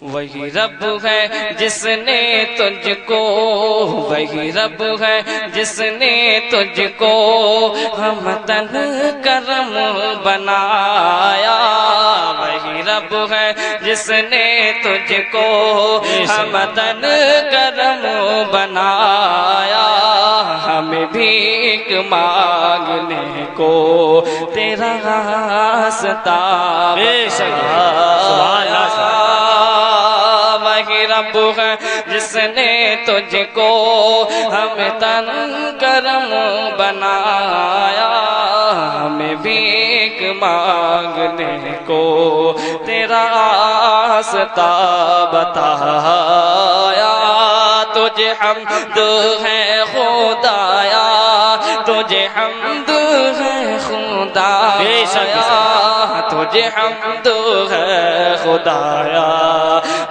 وہی رب ہے جس نے تجھ کو، وہی رب ہے جس نے تجھ کو ہمتن کرم بنایا، وہی رب ہے جس نے تجھ کو ہمتن کرم بنایا، ہمیں بھیک مانگنے کو تیرا راستہ وہی رب ہے جس نے تجھ کو ہمتن کرم بنایا، ہمیں بھیک مانگنے کو تیرا راستہ بتایا، تجھے حمد ہے خدایا، تجھے حمد ہے خدایا، تجھے حمد ہے خدایا،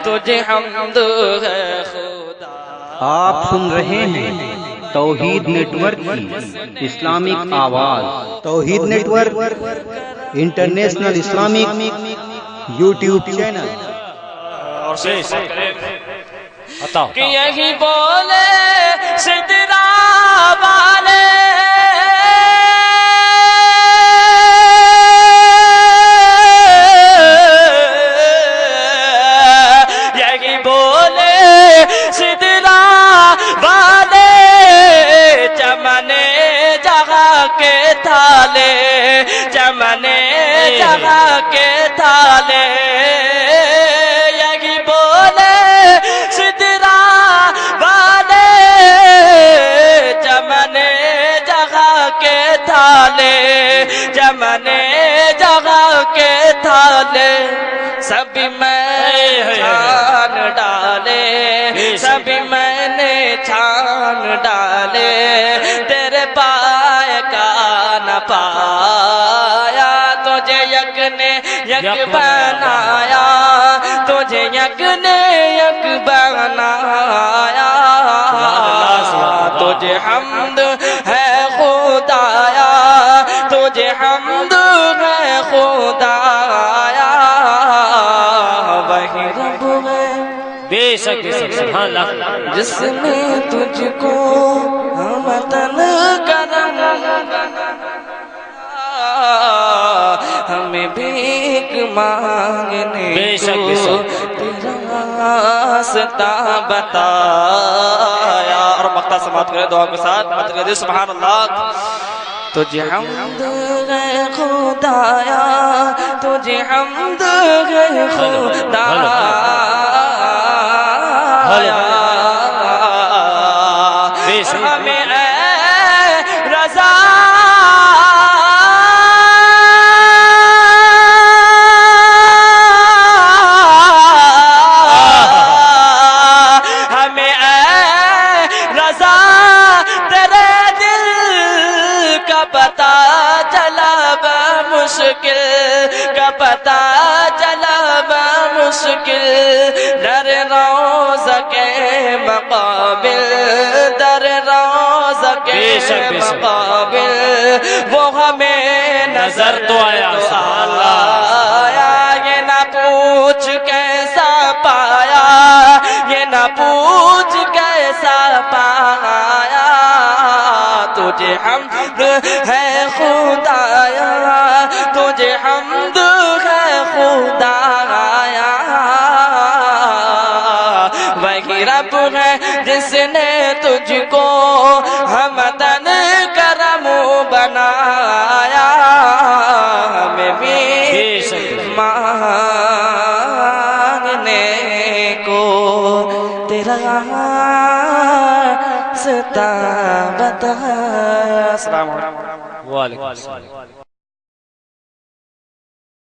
تجھے حمد ہے خدا۔ آپ سن رہے ہیں توحید نیٹ ورک کی Islamic Awaz. Tauheed network international Islamic YouTube channel. کہ یہی بولے سدرا والے، یہی بولے سدرا والے، چمنے جہاں کے تھالے، چمنے جہاں کے تھالے، یہی بولے سدرا والے، چمنے جہاں کے تھالے، چمنے جہاں کے تھالے، سبھی میں چھان ڈالے، سبھی میں نے چھان ڈالے، تیرے پائے کا نہ پایا، تجھے یک نے یک بنایا، تجھے یک نے یک بنایا، تجھے حمد ہے خدایا، تجھے حمد ہے خدایا، وہی رب ہے بے شک سبحان اللہ جس نے تجھ کو ہمتن کرم ہمیں بھیک مانگنے بے شک کو تیرا راستہ بتایا۔ اور مقطع سماعت کرے دعا کے ساتھ مت کرے سبحان اللہ۔ تجھے حمد ہے خدایا، تجھے حمد ہے خدایا، ہمیں اے رضا ہمیں اے رضا تیرے دل کا پتہ چلا بمشکل کا پتہ چلا بمشکل، در روضہ کے مقابل، در روضہ کے مقابل، وہ ہمیں نظر تو آیا، یہ نہ پوچھ کیسا پایا، یہ نہ پوچھ کیسا پایا، تجھے حمد ہے خدایا، تجھے حمد ہے خدایا، وہی رب ہے جس نے تجھ کو ہمتن کرم بنایا، ہمیں بھی مانگنے کو تیرا راستہ بتایا۔ السلام علیکم۔ وعلیکم السلام۔